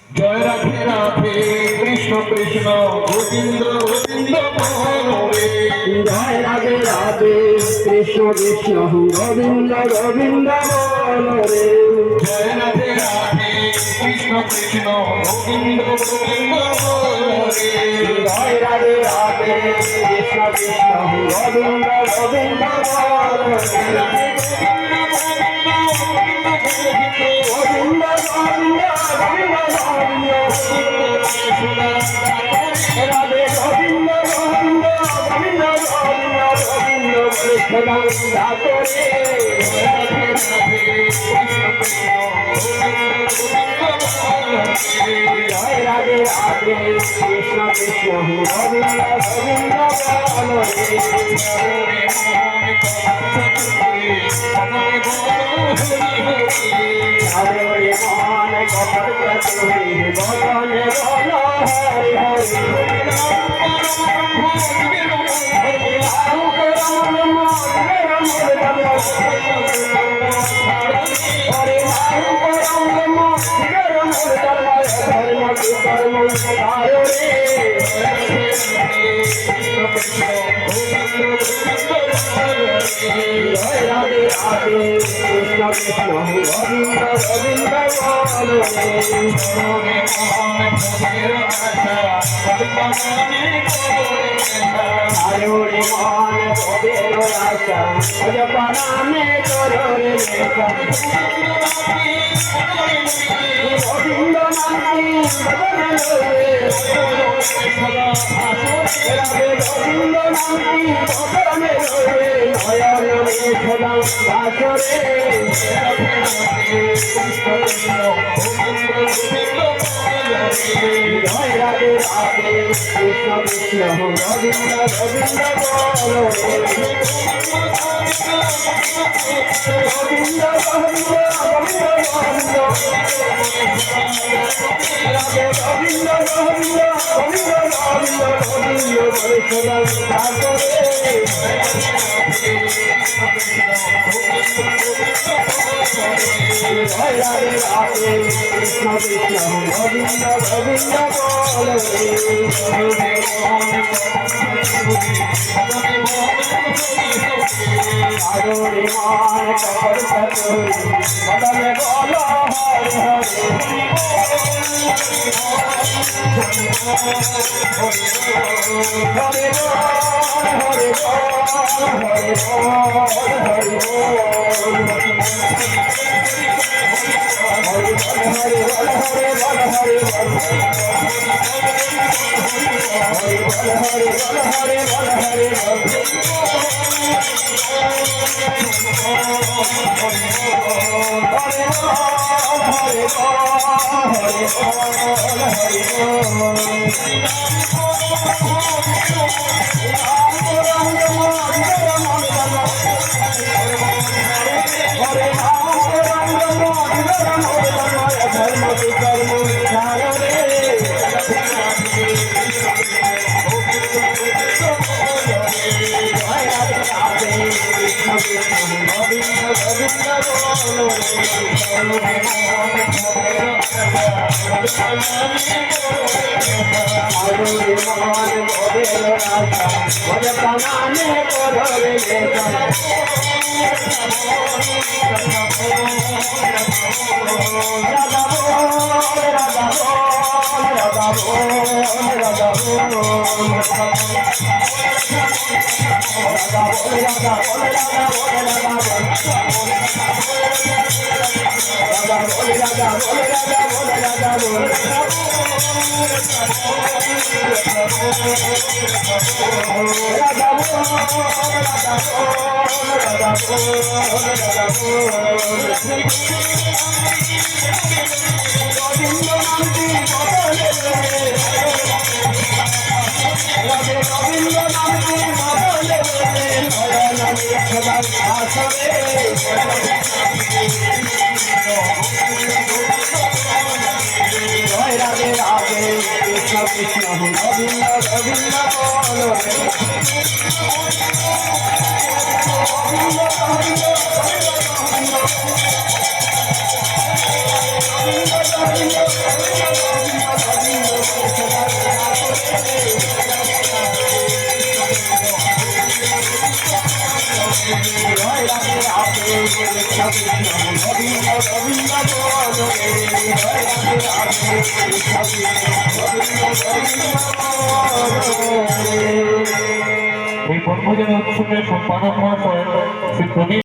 জয় রাধে রাধে কৃষ্ণ কৃষ্ণ গোবিন্দ গোবিন্দ বলে জয় রাধে রাধে কৃষ্ণ কৃষ্ণ গোবিন্দ গোবিন্দ বলে জয় রাধে রাধে কৃষ্ণ কৃষ্ণ গোবিন্দ গোবিন্দ বলে জয় রাধে রাধে কৃষ্ণ কৃষ্ণ গোবিন্দ গোবিন্দ বলে গোবিন্দ গোবিন্দ গোবিন্দ রাধে গোবিন্দ গোবিন্দ গোবিন্দ গোবিন্দ গোবিন্দ কৃষ্ণ করে জয় রাধে রাধে কৃষ্ণ কৃষ্ণ গোবিন্দ গোবিন্দ হরে হরে মন গোপর করি ভজনে বল হরে হরে জয় রাধে রাধে কৃষ্ণ কৃষ্ণ গোবিন্দ গোবিন্দ হরে হরে মন ভবের আশা অজপানামে কররে গোবিন্দ নামে গোবিন্দ নামে ভবনে নয়নে সদা ভাসরে জয় রাধে রাধে কৃষ্ণ কৃষ্ণ গোবিন্দ গোবিন্দ গোবিন্দ গোবিন্দ গোবিন্দ গোবিন্দ রাধে গোবিন্দ গোবিন্দ গোবিন্দ গোবিন্দ গোবিন্দ সদা ভাসরে জয় রাধে রাধে কৃষ্ণ কৃষ্ণ গোবিন্দ গোবিন্দ হরে মান কপর বদলে বল হরে হরে হরে গোবিন্দ গোবিন্দ বলো রে জয় রাধে রাধে কৃষ্ণ কৃষ্ণ গোবিন্দ গোবিন্দ বলো রে। এই বনভোজন উৎসবের সম্পাদক মহাশয় শ্রী প্রদীপ